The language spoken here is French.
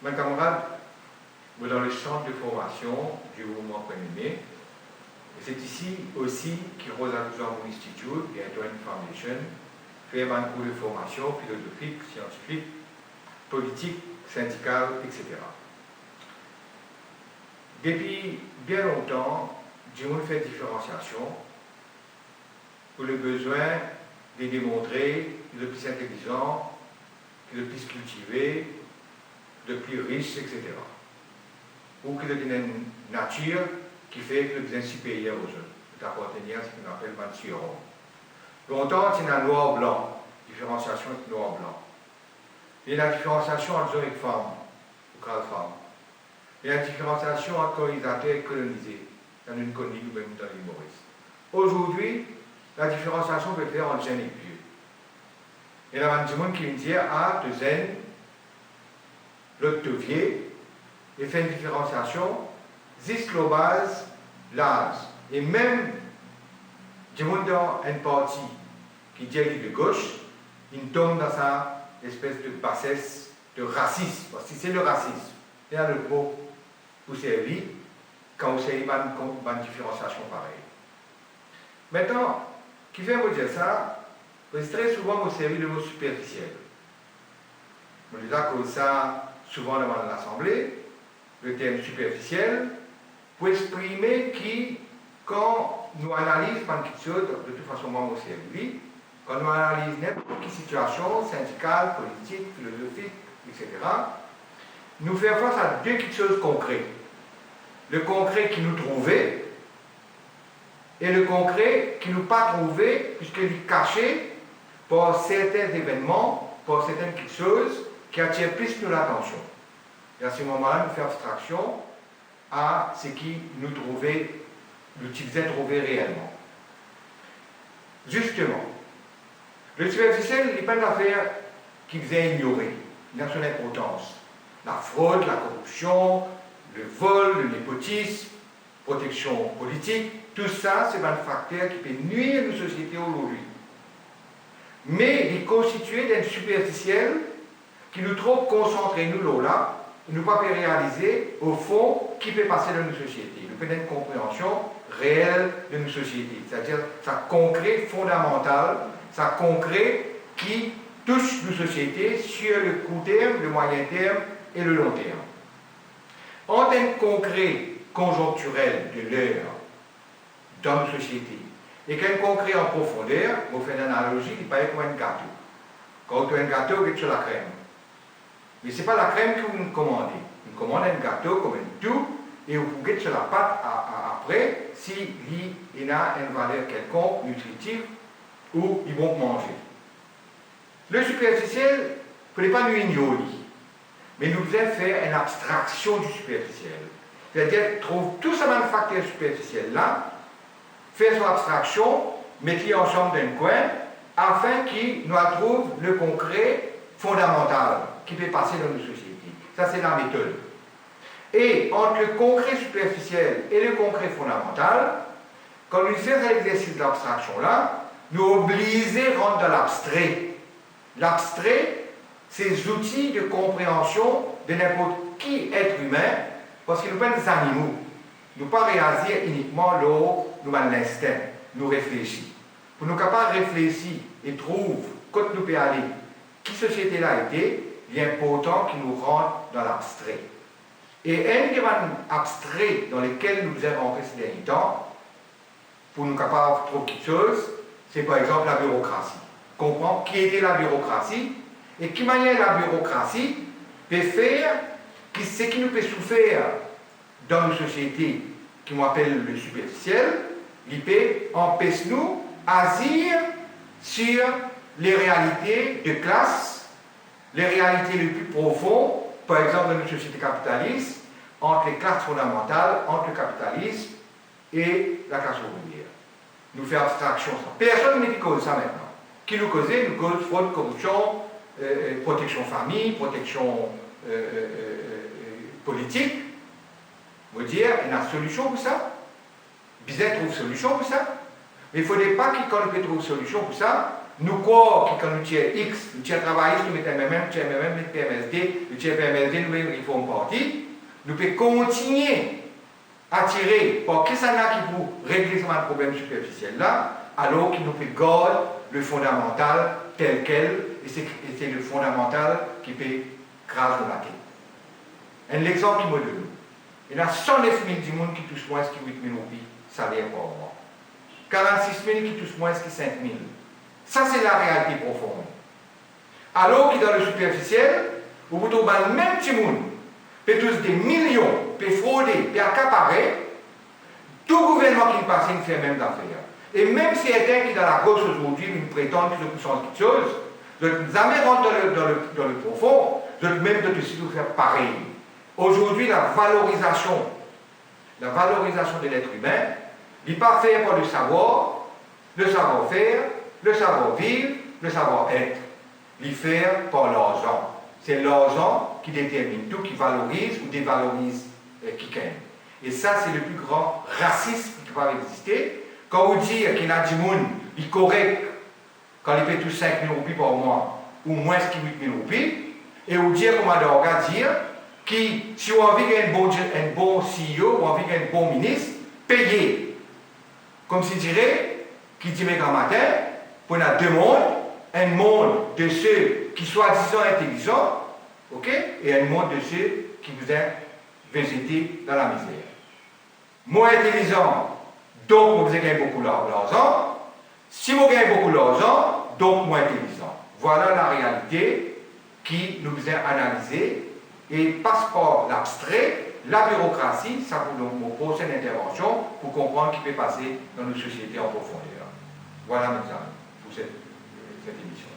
mes camarades, vous dans le centre de formation du mouvement Prénomé. Et c'est ici aussi que Rosa Luxembourg Institute et Antoine Foundation fait un cours de formation philosophique, scientifique, politique, syndicale, etc. Depuis bien longtemps, du monde fait différenciation pour le besoin de démontrer le plus intelligent, le plus cultivé, le plus riche, etc. Ou que le une nature qui fait que le plus supérieur aux autres, d'appartenir à ce qu'on appelle le surhomme. Longtemps, c'est un noir-blanc, différenciation entre noir-blanc. Il y a la différenciation entre hommes et femmes, ou femmes. Il y a la différenciation entre colonisateurs et colonisés, dans une colonie ou même dans l'île Maurice. Aujourd'hui, la différenciation peut faire entre jeunes et vieux. Il y a du monde qui me dit, ah, de zen, l'autre de vieux, et fait une différenciation, jusqu'au base, l'âge. Et même, du monde dans une partie qui dit de gauche, il tombe dans sa espèce de bassesse, de racisme. Parce que c'est le racisme. Il y a le mot pour servir quand vous avez une différenciation pareille. Maintenant, qui fait vous dire ça? Parce que très souvent, vous servez le mot superficiel. On dit que ça, souvent devant l'Assemblée, le terme superficiel, pour exprimer qui, quand nous analysons quelque chose, de toute façon, moi, au servi, quand nous analysons n'importe quelle situation, syndicale, politique, philosophique, etc., nous faisons face à deux petites choses concrètes. Le concret qui nous trouvait et le concret qui nous pas trouvé, puisqu'il est caché par certains événements, par certaines petites choses qui attirent plus nous l'attention. Et à ce moment-là, nous faisons abstraction à ce qui nous trouvait, nous faisait trouver réellement. Justement, le superficiel n'est pas une affaire qui faisait ignorer, dans son importance. La fraude, la corruption, le vol, le népotisme, protection politique, tout ça, c'est un facteur qui peut nuire à nos sociétés aujourd'hui. Mais il est constitué d'un superficiel qui nous trouve concentrés, nous là, et nous pas réaliser, au fond, qui peut passer dans nos sociétés. Nous faisons une compréhension réelle de nos sociétés, c'est-à-dire ça concret, fondamental, ça concret qui touche nos sociétés sur le court terme, le moyen terme et le long terme. En termes concret, conjoncturel de l'heure dans nos sociétés, et qu'un concret en profondeur, on fait une analogie, il paraît comme un gâteau. Quand on a un gâteau, vous êtes sur la crème. Mais ce n'est pas la crème que vous commandez. Vous commandez un gâteau comme un tout, et vous pouvez sur la pâte après, si il a une valeur quelconque, nutritive, ou ils vont manger. Le superficiel, vous ne pouvez pas nous ignorer. Mais nous devons faire une abstraction du superficiel. C'est-à-dire, trouve tout ce même facteur superficiel là, faire son abstraction, mettre-les ensemble d'un coin, afin qu'il nous trouve le concret fondamental qui peut passer dans nos sociétés. Ça, c'est la méthode. Et entre le concret superficiel et le concret fondamental, quand nous faisons l'exercice d'abstraction là, nous obligeons à rentrer dans l'abstrait. L'abstrait, c'est des outils de compréhension de n'importe qui être humain, parce que nous sommes des animaux. Nous ne pouvons pas réagir uniquement là, nous avons l'instinct, nous réfléchissons. Pour nous capables de réfléchir et trouver quand nous pouvons aller, qui société là a été, il est important qu'il nous rentre dans l'abstrait. Et un des abstraits dans lesquels nous avons rentré ces derniers temps, pour nous capables de trouver quelque chose, c'est par exemple la bureaucratie. Comprendre qui était la bureaucratie et qui manière la bureaucratie peut faire que ce qui nous peut souffrir dans nos sociétés, qui nous appelle le superficiel, il peut empêcher nous d'agir sur les réalités de classe, les réalités les plus profondes, par exemple dans une société capitaliste, entre les classes fondamentales, entre le capitalisme et la classe ouvrière. Nous faisons abstraction de ça. Personne ne dit cause ça maintenant. Qui nous cause fraude, corruption, protection famille, protection politique. Vous dire, il y a une solution pour ça. Bizet trouve solution pour ça. Mais il ne faudrait pas que quand on trouve solution pour ça, nous croyons que quand nous tiers X, nous tiers travaillistes, nous mettons MMM, nous tiers MMM, nous mettons PMSD, nous tiers PMSD, nous mettons réforme parti, nous pouvons continuer à tirer par qui ça n'a qui pour régler ce problème superficiel là, alors qu'il nous fait garder le fondamental tel quel, et c'est le fondamental qui peut grâce de la tête. Un exemple qui me donne. Il y a 109 000 du monde qui touchent moins que 8 000 roupies salaire par mois. 46 000 qui touchent moins que 5 000. Ça, c'est la réalité profonde. Alors que dans le superficiel, au bout de le même petit monde, peut tous des millions, peut frauder, peut accaparer, tout gouvernement qui passe, il fait même d'affaires. Et même si certains qui dans la gauche aujourd'hui nous prétendent que nous change quelque chose, nous jamais rentrent dans le profond, nous même de tout faire pareil. Aujourd'hui, la valorisation de l'être humain, il n'est pas fait par le savoir, le savoir-faire, le savoir-vivre, le savoir-être. Il est fait par l'argent. C'est l'argent qui détermine tout, qui valorise ou dévalorise quelqu'un. Et ça, c'est le plus grand racisme qui va exister. Quand vous dites qu'il y a des gens qui sont corrects quand ils paient tous 5 000 roupies par mois, ou moins que 8 000 roupies, et vous dites, comme on dire, que si vous avez un bon CEO, ou avez un bon ministre, payez. Comme si dirait, qui dit mes grands matins, pour nous deux mondes, un monde de ceux qui sont soi-disant intelligents, ok, et un monde de ceux qui vous ont végété dans la misère. Moins intelligent, donc vous gagnez beaucoup d'argent. Si vous gagnez beaucoup d'argent, donc moins intelligent. Voilà la réalité qui nous a analysée et passe par l'abstrait, la bureaucratie, ça pour nos prochaines interventions, pour comprendre ce qui peut passer dans nos sociétés en profondeur. Voilà mes amis pour cette émission.